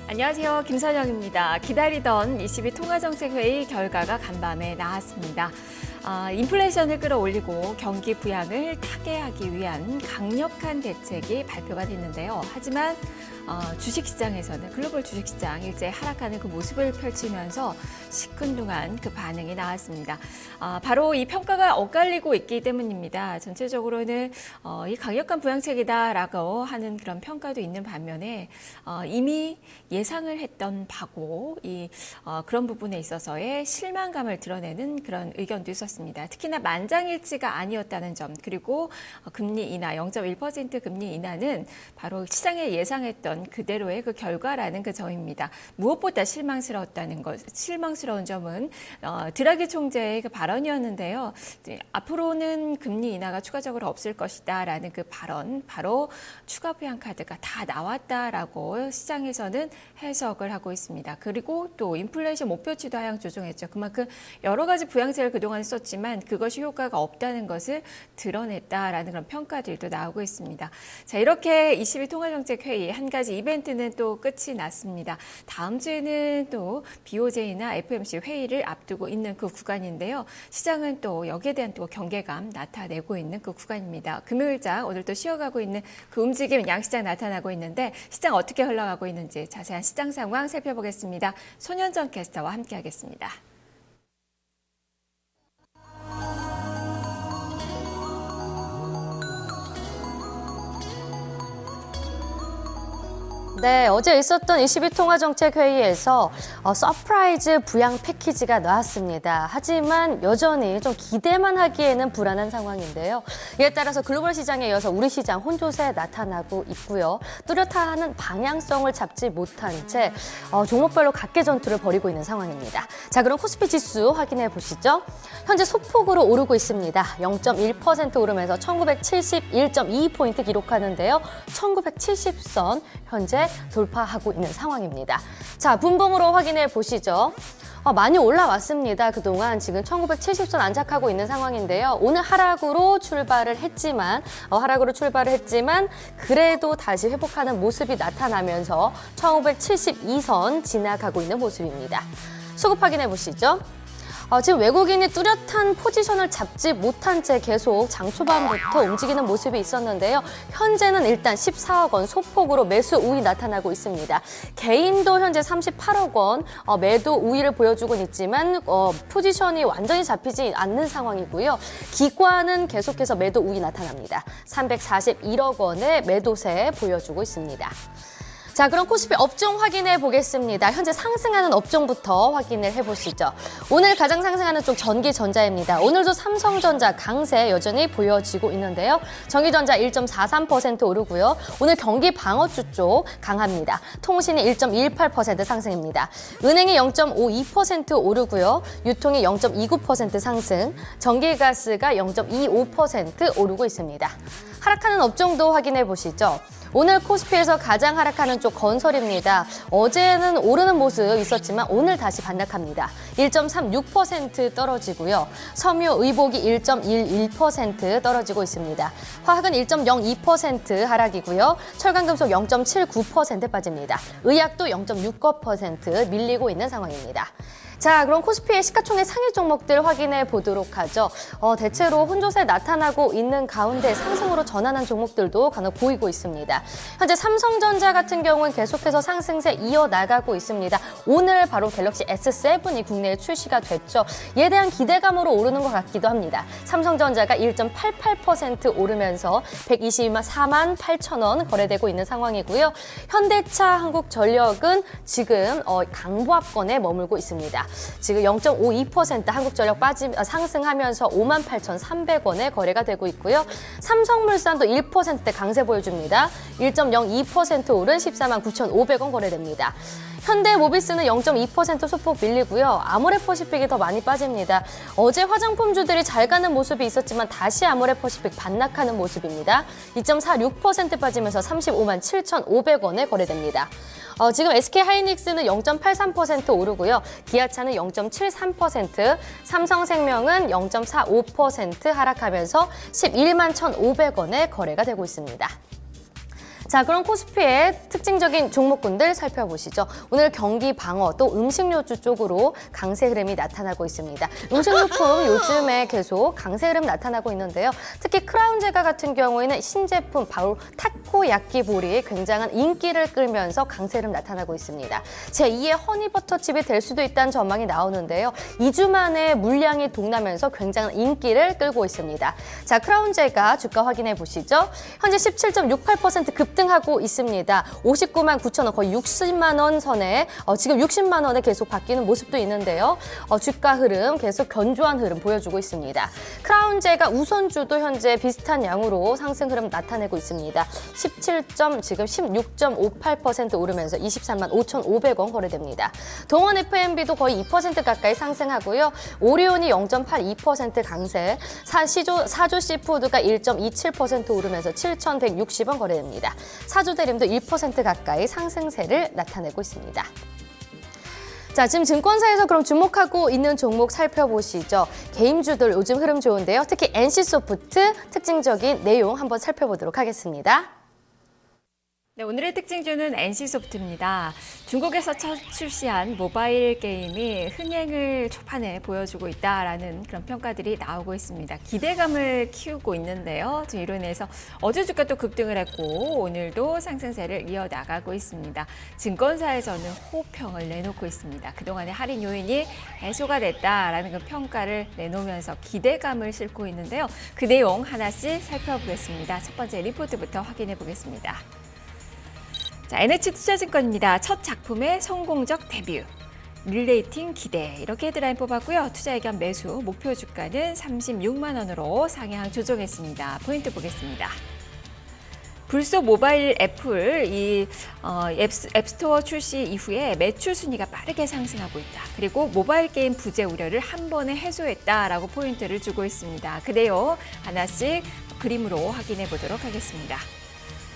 안녕하세요. 김선영입니다. 기다리던 ECB 통화정책회의 결과가 간밤에 나왔습니다. 인플레이션을 끌어올리고 경기 부양을 타개하기 위한 강력한 대책이 발표가 됐는데요. 하지만 주식시장에서는 글로벌 주식시장 일제히 하락하는 그 모습을 펼치면서 시큰둥한 그 반응이 나왔습니다. 바로 이 평가가 엇갈리고 있기 때문입니다. 전체적으로는 이 강력한 부양책이다라고 하는 그런 평가도 있는 반면에 이미 예상을 했던 바고 그런 부분에 있어서의 실망감을 드러내는 그런 의견도 있었습니다. 특히나 만장일치가 아니었다는 점, 그리고 금리 인하 0.1% 금리 인하는 바로 시장에 예상했던 그대로의 그 결과라는 그 점입니다. 무엇보다 실망스러운 점은 드라기 총재의 그 발언이었는데요. 앞으로는 금리 인하가 추가적으로 없을 것이다라는 그 발언, 바로 추가 부양 카드가 다 나왔다라고 시장에서는 해석을 하고 있습니다. 그리고 또 인플레이션 목표치도 하향 조정했죠. 그만큼 여러 가지 부양책을 그동안 썼지만 그것이 효과가 없다는 것을 드러냈다라는 그런 평가들도 나오고 있습니다. 자, 이렇게 22 통화정책회의 한 가지 이벤트는 또 끝이 났습니다. 다음 주에는 또 BOJ나 FOMC 회의를 앞두고 있는 그 구간인데요. 시장은 또 여기에 대한 또 경계감 나타내고 있는 그 구간입니다. 금요일장 오늘 또 쉬어가고 있는 그 움직임 양시장 나타나고 있는데 시장 어떻게 흘러가고 있는지 자세한 시장 상황 살펴보겠습니다. 손현정 캐스터와 함께하겠습니다. 네, 어제 있었던 22통화정책회의에서 서프라이즈 부양 패키지가 나왔습니다. 하지만 여전히 좀 기대만 하기에는 불안한 상황인데요. 이에 따라서 글로벌 시장에 이어서 우리 시장 혼조세 나타나고 있고요. 뚜렷한 방향성을 잡지 못한 채 종목별로 각계 전투를 벌이고 있는 상황입니다. 자, 그럼 코스피 지수 확인해 보시죠. 현재 소폭으로 오르고 있습니다. 0.1% 오르면서 1971.22포인트 기록하는데요. 1970선 현재 돌파하고 있는 상황입니다. 자, 분봉으로 확인해 보시죠. 많이 올라왔습니다. 그동안 지금 1970선 안착하고 있는 상황인데요. 오늘 하락으로 출발을 했지만 그래도 다시 회복하는 모습이 나타나면서 1972선 지나가고 있는 모습입니다. 수급 확인해 보시죠. 지금 외국인이 뚜렷한 포지션을 잡지 못한 채 계속 장 초반부터 움직이는 모습이 있었는데요. 현재는 일단 14억 원 소폭으로 매수 우위 나타나고 있습니다. 개인도 현재 38억 원 매도 우위를 보여주고 있지만 포지션이 완전히 잡히지 않는 상황이고요. 기관은 계속해서 매도 우위 나타납니다. 341억 원의 매도세 보여주고 있습니다. 자, 그럼 코스피 업종 확인해 보겠습니다. 현재 상승하는 업종부터 확인을 해보시죠. 오늘 가장 상승하는 쪽 전기전자입니다. 오늘도 삼성전자 강세 여전히 보여지고 있는데요. 전기전자 1.43% 오르고요. 오늘 경기 방어주 쪽 강합니다. 통신이 1.18% 상승입니다. 은행이 0.52% 오르고요. 유통이 0.29% 상승, 전기가스가 0.25% 오르고 있습니다. 하락하는 업종도 확인해 보시죠. 오늘 코스피에서 가장 하락하는 쪽 건설입니다. 어제는 오르는 모습 있었지만 오늘 다시 반락합니다. 1.36% 떨어지고요. 섬유, 의복이 1.11% 떨어지고 있습니다. 화학은 1.02% 하락이고요. 철강금속 0.79% 빠집니다. 의약도 0.69% 밀리고 있는 상황입니다. 자, 그럼 코스피의 시가총액 상위 종목들 확인해 보도록 하죠. 대체로 혼조세 나타나고 있는 가운데 상승으로 전환한 종목들도 간혹 보이고 있습니다. 현재 삼성전자 같은 경우는 계속해서 상승세 이어나가고 있습니다. 오늘 바로 갤럭시 S7이 국내에 출시가 됐죠. 이에 대한 기대감으로 오르는 것 같기도 합니다. 삼성전자가 1.88% 오르면서 124만 8천 원 거래되고 있는 상황이고요. 현대차, 한국전력은 지금 강보합권에 머물고 있습니다. 지금 0.52% 한국전력 상승하면서 58,300원에 거래가 되고 있고요. 삼성물산도 1%대 강세 보여줍니다. 1.02% 오른 149,500원 거래됩니다. 현대모비스는 0.2% 소폭 밀리고요. 아모레퍼시픽이 더 많이 빠집니다. 어제 화장품주들이 잘 가는 모습이 있었지만 다시 아모레퍼시픽 반락하는 모습입니다. 2.46% 빠지면서 35만 7,500원에 거래됩니다. 지금 SK하이닉스는 0.83% 오르고요. 기아차는 0.73%, 삼성생명은 0.45% 하락하면서 11만 1,500원에 거래가 되고 있습니다. 자, 그럼 코스피의 특징적인 종목군들 살펴보시죠. 오늘 경기 방어 또 음식료주 쪽으로 강세 흐름이 나타나고 있습니다. 음식료품 요즘에 계속 강세 흐름 나타나고 있는데요. 특히 크라운제가 같은 경우에는 신제품 바로 타코야끼볼이 굉장한 인기를 끌면서 강세 흐름 나타나고 있습니다. 제2의 허니버터칩이 될 수도 있다는 전망이 나오는데요. 2주 만에 물량이 동나면서 굉장한 인기를 끌고 있습니다. 자, 크라운제가 주가 확인해 보시죠. 현재 17.68% 급등하고 있습니다. 59만 9천 원, 거의 60만 원 선에 지금 60만 원에 계속 바뀌는 모습도 있는데요. 주가 흐름 계속 견조한 흐름 보여주고 있습니다. 크라운제가 우선주도 현재 비슷한 양으로 상승 흐름 나타내고 있습니다. 지금 16.58% 오르면서 23만 5,500원 거래됩니다. 동원 FMB도 거의 2% 가까이 상승하고요. 오리온이 0.82% 강세, 사조 시푸드가 1.27% 오르면서 7,160원 거래됩니다. 사조대림도 1% 가까이 상승세를 나타내고 있습니다. 자, 지금 증권사에서 그럼 주목하고 있는 종목 살펴보시죠. 개임주들 요즘 흐름 좋은데요. 특히 NC소프트 특징적인 내용 한번 살펴보도록 하겠습니다. 네, 오늘의 특징주는 NC소프트입니다. 중국에서 첫 출시한 모바일 게임이 흥행을 초반에 보여주고 있다라는 그런 평가들이 나오고 있습니다. 기대감을 키우고 있는데요. 이로 인해서 어제 주가 또 급등을 했고 오늘도 상승세를 이어나가고 있습니다. 증권사에서는 호평을 내놓고 있습니다. 그동안의 할인 요인이 해소가 됐다라는 그 평가를 내놓으면서 기대감을 싣고 있는데요. 그 내용 하나씩 살펴보겠습니다. 첫 번째 리포트부터 확인해 보겠습니다. 자, NH투자증권입니다. 첫 작품의 성공적 데뷔. 릴레이팅 기대 이렇게 헤드라인 뽑았고요. 투자 의견 매수 목표 주가는 36만 원으로 상향 조정했습니다. 포인트 보겠습니다. 불소 모바일 애플 앱스토어 출시 이후에 매출 순위가 빠르게 상승하고 있다. 그리고 모바일 게임 부재 우려를 한 번에 해소했다라고 포인트를 주고 있습니다. 그 내용 하나씩 그림으로 확인해 보도록 하겠습니다.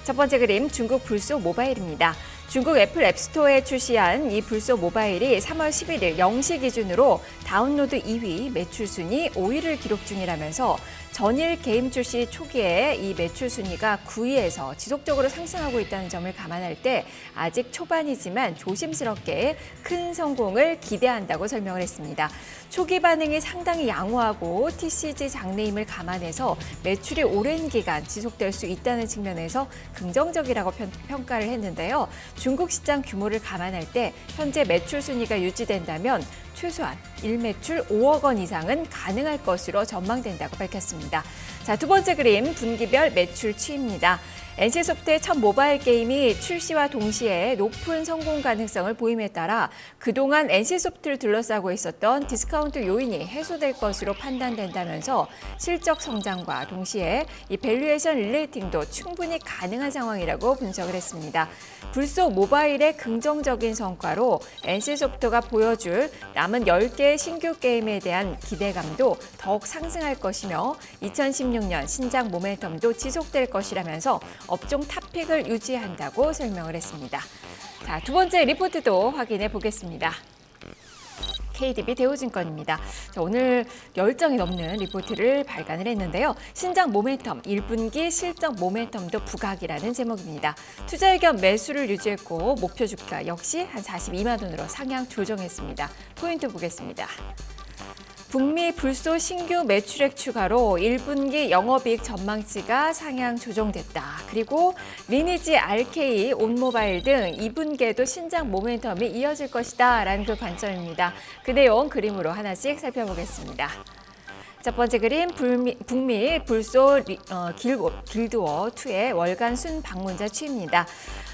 첫 번째 그림, 중국 불소 모바일입니다. 중국 애플 앱스토어에 출시한 이 불소 모바일이 3월 11일 0시 기준으로 다운로드 2위, 매출 순위 5위를 기록 중이라면서 전일 게임 출시 초기에 이 매출 순위가 9위에서 지속적으로 상승하고 있다는 점을 감안할 때 아직 초반이지만 조심스럽게 큰 성공을 기대한다고 설명을 했습니다. 초기 반응이 상당히 양호하고 TCG 장래임을 감안해서 매출이 오랜 기간 지속될 수 있다는 측면에서 긍정적이라고 평가를 했는데요. 중국 시장 규모를 감안할 때 현재 매출 순위가 유지된다면 최소한 1매출 5억 원 이상은 가능할 것으로 전망된다고 밝혔습니다. 자, 두 번째 그림, 분기별 매출 추이입니다. NC소프트의 첫 모바일 게임이 출시와 동시에 높은 성공 가능성을 보임에 따라 그동안 NC소프트를 둘러싸고 있었던 디스카운트 요인이 해소될 것으로 판단된다면서 실적 성장과 동시에 이 밸류에이션 릴레이팅도 충분히 가능한 상황이라고 분석을 했습니다. 불소 모바일의 긍정적인 성과로 NC소프트가 보여줄 남은 10개의 신규 게임에 대한 기대감도 더욱 상승할 것이며 2016년 신작 모멘텀도 지속될 것이라면서 업종 탑픽을 유지한다고 설명을 했습니다. 자, 두 번째 리포트도 확인해 보겠습니다. KDB 대우증권입니다. 자, 오늘 10장이 넘는 리포트를 발간을 했는데요. 신작 모멘텀, 1분기 실적 모멘텀도 부각이라는 제목입니다. 투자 의견 매수를 유지했고 목표 주가 역시 한 42만 원으로 상향 조정했습니다. 포인트 보겠습니다. 북미 불소 신규 매출액 추가로 1분기 영업이익 전망치가 상향 조정됐다. 그리고 리니지 RK, 온모바일 등 2분기에도 신작 모멘텀이 이어질 것이다 라는 그 관점입니다. 그 내용 그림으로 하나씩 살펴보겠습니다. 첫 번째 그림, 북미 불소 길드워2의 월간 순 방문자 추이입니다.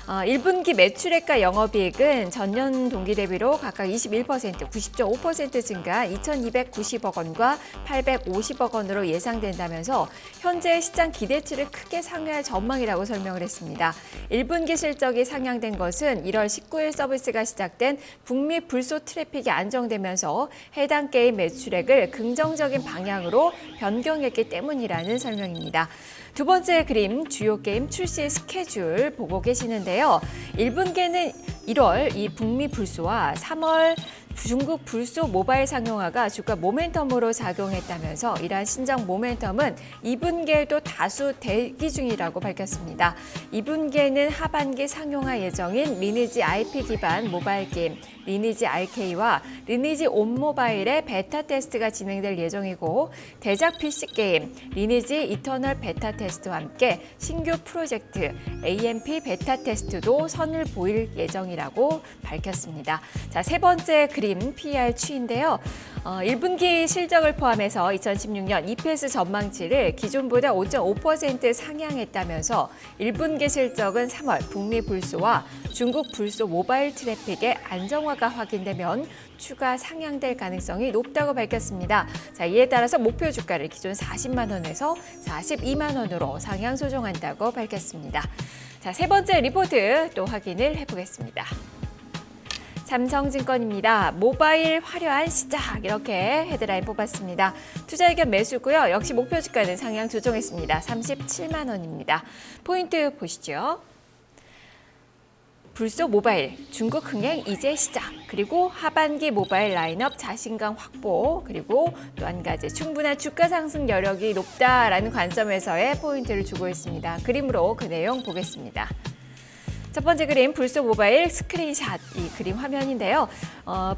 1분기 매출액과 영업이익은 전년 동기 대비로 각각 21%, 90.5% 증가 2,290억 원과 850억 원으로 예상된다면서 현재 시장 기대치를 크게 상회할 전망이라고 설명을 했습니다. 1분기 실적이 상향된 것은 1월 19일 서비스가 시작된 북미 불소 트래픽이 안정되면서 해당 게임 매출액을 긍정적인 방향으로 변경했기 때문이라는 설명입니다. 두 번째 그림, 주요 게임 출시 스케줄 보고 계시는데요. 1분기에는 1월 이 북미 불소와 3월 중국 불소 모바일 상용화가 주가 모멘텀으로 작용했다면서 이러한 신정 모멘텀은 2분기에도 다수 대기 중이라고 밝혔습니다. 2분기에는 하반기 상용화 예정인 리니지 IP 기반 모바일 게임 리니지 RK와 리니지 온 모바일의 베타 테스트가 진행될 예정이고 대작 PC 게임 리니지 이터널 베타 테스트와 함께 신규 프로젝트 AMP 베타 테스트도 선을 보일 예정이라고 밝혔습니다. 자, 세 번째 그림 PER 추이인데요. 1분기 실적을 포함해서 2016년 EPS 전망치를 기존보다 5.5% 상향했다면서 1분기 실적은 3월 북미 불소와 중국 불소 모바일 트래픽의 안정화가 확인되면 추가 상향될 가능성이 높다고 밝혔습니다. 자, 이에 따라서 목표 주가를 기존 40만 원에서 42만 원으로 상향 조정한다고 밝혔습니다. 자, 세 번째 리포트 또 확인을 해보겠습니다. 삼성증권입니다. 모바일 화려한 시작 이렇게 헤드라인 뽑았습니다. 투자 의견 매수고요. 역시 목표 주가는 상향 조정했습니다. 37만 원입니다. 포인트 보시죠. 불소 모바일, 중국 흥행 이제 시작, 그리고 하반기 모바일 라인업 자신감 확보, 그리고 또 한 가지 충분한 주가 상승 여력이 높다라는 관점에서의 포인트를 주고 있습니다. 그림으로 그 내용 보겠습니다. 첫 번째 그림 불소 모바일 스크린샷 이 그림 화면인데요.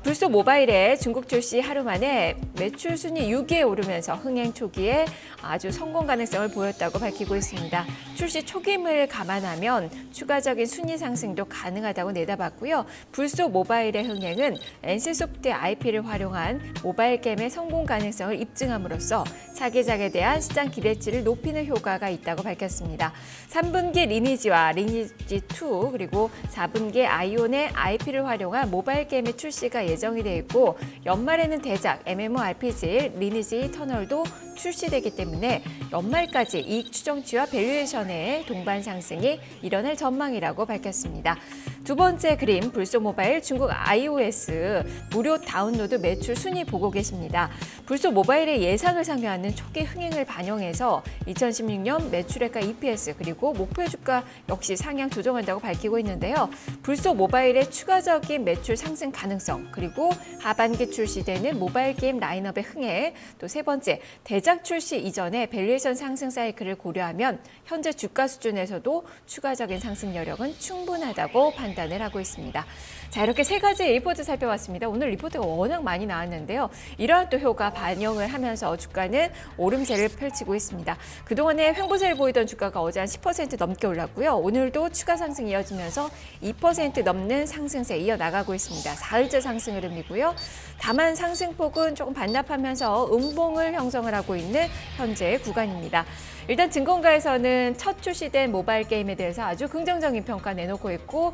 불소 모바일의 중국 출시 하루 만에 매출 순위 6위에 오르면서 흥행 초기에 아주 성공 가능성을 보였다고 밝히고 있습니다. 출시 초기임을 감안하면 추가적인 순위 상승도 가능하다고 내다봤고요. 불소 모바일의 흥행은 NC소프트의 IP를 활용한 모바일 게임의 성공 가능성을 입증함으로써 차기작에 대한 시장 기대치를 높이는 효과가 있다고 밝혔습니다. 3분기 리니지와 리니지2 그리고 4분기에 아이온의 IP를 활용한 모바일 게임의 출시가 예정이 되어 있고 연말에는 대작 MMORPG 리니지 터널도 출시되기 때문에 연말까지 이익 추정치와 밸류에이션의 동반 상승이 일어날 전망이라고 밝혔습니다. 두 번째 그림 불소 모바일 중국 iOS 무료 다운로드 매출 순위 보고 계십니다. 불소 모바일의 예상을 상회하는 초기 흥행을 반영해서 2016년 매출액과 EPS 그리고 목표 주가 역시 상향 조정한다고 밝히고 있는데요. 불소 모바일의 추가적인 매출 상승 가능성 그리고 하반기 출시되는 모바일 게임 라인업의 흥행 또 세 번째 대작 출시 이전에 밸류에이션 상승 사이클을 고려하면 현재 주가 수준에서도 추가적인 상승 여력은 충분하다고 판단을 하고 있습니다. 자, 이렇게 세 가지 리포트 살펴봤습니다. 오늘 리포트가 워낙 많이 나왔는데요. 이러한 또 효과 반영을 하면서 주가는 오름세를 펼치고 있습니다. 그동안에 횡보세를 보이던 주가가 어제 한 10% 넘게 올랐고요. 오늘도 추가 상승 이어지면서 2% 넘는 상승세 이어나가고 있습니다. 사흘째 상승 흐름이고요. 다만 상승폭은 조금 반납하면서 음봉을 형성을 하고 있는 현재 구간입니다. 일단 증권가에서는 첫 출시된 모바일 게임에 대해서 아주 긍정적인 평가 내놓고 있고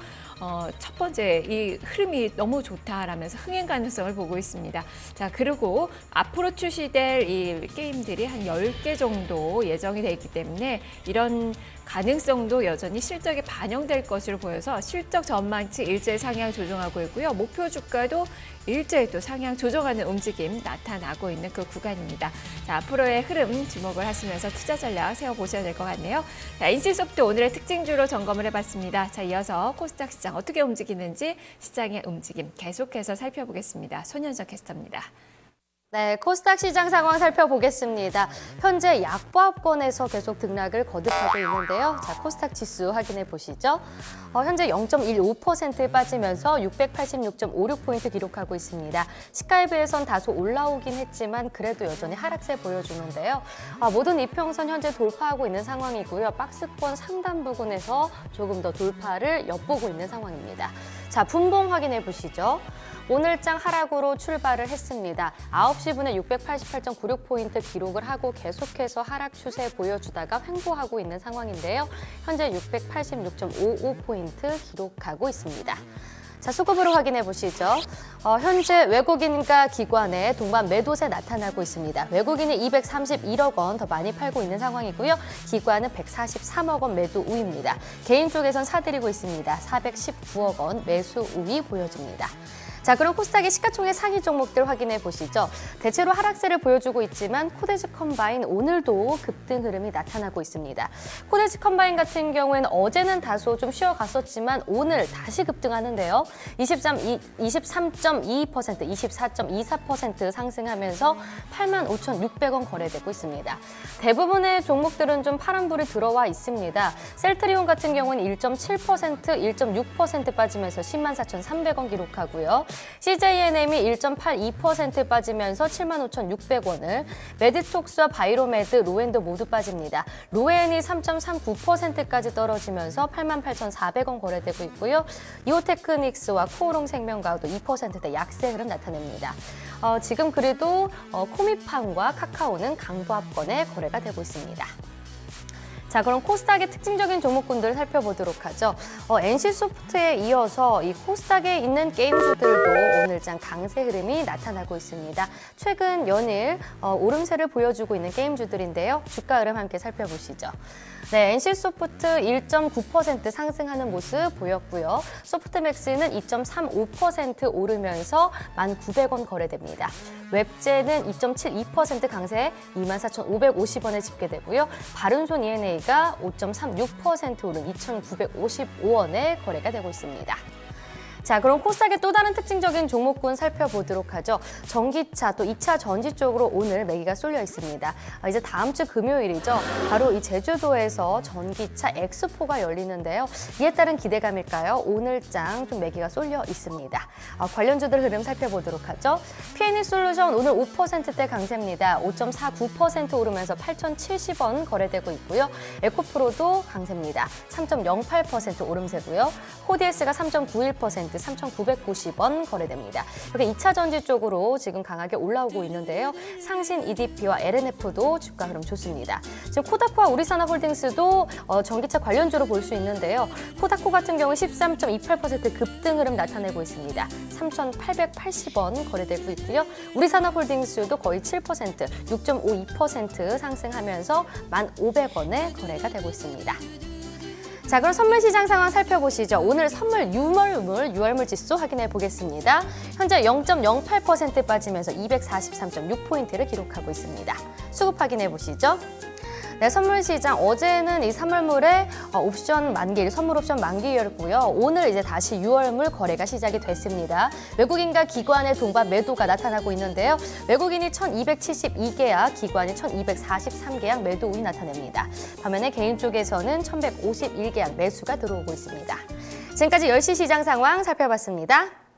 첫 번째 이 흐름이 너무 좋다라면서 흥행 가능성을 보고 있습니다. 자, 그리고 앞으로 출시될 이 게임들이 한 10개 정도 예정이 돼 있기 때문에 이런 가능성도 여전히 실적에 반영될 것으로 보여서 실적 전망치 일제히 상향 조정하고 있고요. 목표 주가도 일제히 또 상향 조정하는 움직임 나타나고 있는 그 구간입니다. 자, 앞으로의 흐름 주목을 하시면서 투자 전략 세워보셔야 될 것 같네요. 자, NC소프트 오늘의 특징주로 점검을 해봤습니다. 자, 이어서 코스닥 시장 어떻게 움직이는지 시장의 움직임 계속해서 살펴보겠습니다. 손현정 캐스터입니다. 네, 코스닥 시장 상황 살펴보겠습니다. 현재 약보합권에서 계속 등락을 거듭하고 있는데요. 자, 코스닥 지수 확인해 보시죠. 현재 0.15% 빠지면서 686.56포인트 기록하고 있습니다. 시가에 비해선 다소 올라오긴 했지만 그래도 여전히 하락세 보여주는데요. 모든 이평선 현재 돌파하고 있는 상황이고요. 박스권 상단 부근에서 조금 더 돌파를 엿보고 있는 상황입니다. 자, 분봉 확인해 보시죠. 오늘장 하락으로 출발을 했습니다. 9시 분에 688.96포인트 기록을 하고 계속해서 하락 추세 보여주다가 횡보하고 있는 상황인데요. 현재 686.55포인트 기록하고 있습니다. 자, 수급으로 확인해 보시죠. 현재 외국인과 기관의 동반 매도세 나타나고 있습니다. 외국인이 231억 원 더 많이 팔고 있는 상황이고요. 기관은 143억 원 매도 우위입니다. 개인 쪽에선 사들이고 있습니다. 419억 원 매수 우위 보여집니다. 자, 그럼 코스닥의 시가총액 상위 종목들 확인해 보시죠. 대체로 하락세를 보여주고 있지만 코데지 컴바인 오늘도 급등 흐름이 나타나고 있습니다. 코데지 컴바인 같은 경우에는 어제는 다소 좀 쉬어갔었지만 오늘 다시 급등하는데요. 23.22%, 24.24% 상승하면서 85,600원 거래되고 있습니다. 대부분의 종목들은 좀 파란불이 들어와 있습니다. 셀트리온 같은 경우는 1.7%, 1.6% 빠지면서 104,300원 기록하고요. CJNM이 1.82% 빠지면서 75,600원을, 메디톡스와 바이로메드, 로엔도 모두 빠집니다. 로엔이 3.39%까지 떨어지면서 88,400원 거래되고 있고요. 이오테크닉스와 코오롱 생명과도 2%대 약세 흐름 나타냅니다. 지금 그래도 코미팜과 카카오는 강보합권에 거래가 되고 있습니다. 자, 그럼 코스닥의 특징적인 종목군들을 살펴보도록 하죠. NC소프트에 이어서 이 코스닥에 있는 게임주들도 오늘장 강세 흐름이 나타나고 있습니다. 최근 연일 오름세를 보여주고 있는 게임주들인데요. 주가 흐름 함께 살펴보시죠. 네, NC소프트 1.9% 상승하는 모습 보였고요. 소프트맥스는 2.35% 오르면서 1,900원 거래됩니다. 웹제는 2.72% 강세 24,550원에 집계되고요. 바른손 ENA가 5.36% 오른 2,955원에 거래가 되고 있습니다. 자, 그럼 코스닥의 또 다른 특징적인 종목군 살펴보도록 하죠. 전기차 또 2차 전지 쪽으로 오늘 매기가 쏠려 있습니다. 이제 다음 주 금요일이죠. 바로 이 제주도에서 전기차 엑스포가 열리는데요. 이에 따른 기대감일까요? 오늘장 좀 매기가 쏠려 있습니다. 관련주들 흐름 살펴보도록 하죠. PNE솔루션 오늘 5%대 강세입니다. 5.49% 오르면서 8,070원 거래되고 있고요. 에코프로도 강세입니다. 3.08% 오름세고요. 코디에스가 3.91%, 3,990원 거래됩니다. 이렇게 2차 전지 쪽으로 지금 강하게 올라오고 있는데요. 상신 EDP와 LNF도 주가 흐름 좋습니다. 지금 코다코와 우리산업홀딩스도 전기차 관련주로 볼 수 있는데요. 코다코 같은 경우 13.28% 급등 흐름 나타내고 있습니다. 3,880원 거래되고 있고요. 우리산업홀딩스도 거의 7%, 6.52% 상승하면서 1,500원에 거래가 되고 있습니다. 자, 그럼 선물 시장 상황 살펴보시죠. 오늘 선물 유월물 지수 확인해 보겠습니다. 현재 0.08% 빠지면서 243.6포인트를 기록하고 있습니다. 수급 확인해 보시죠. 네, 선물 시장 어제는 이 3월물에 옵션 만기, 선물 옵션 만기였고요. 오늘 이제 다시 6월물 거래가 시작이 됐습니다. 외국인과 기관의 동반 매도가 나타나고 있는데요. 외국인이 1,272계약, 기관이 1,243계약 매도 우위 나타냅니다. 반면에 개인 쪽에서는 1,151계약 매수가 들어오고 있습니다. 지금까지 10시 시장 상황 살펴봤습니다.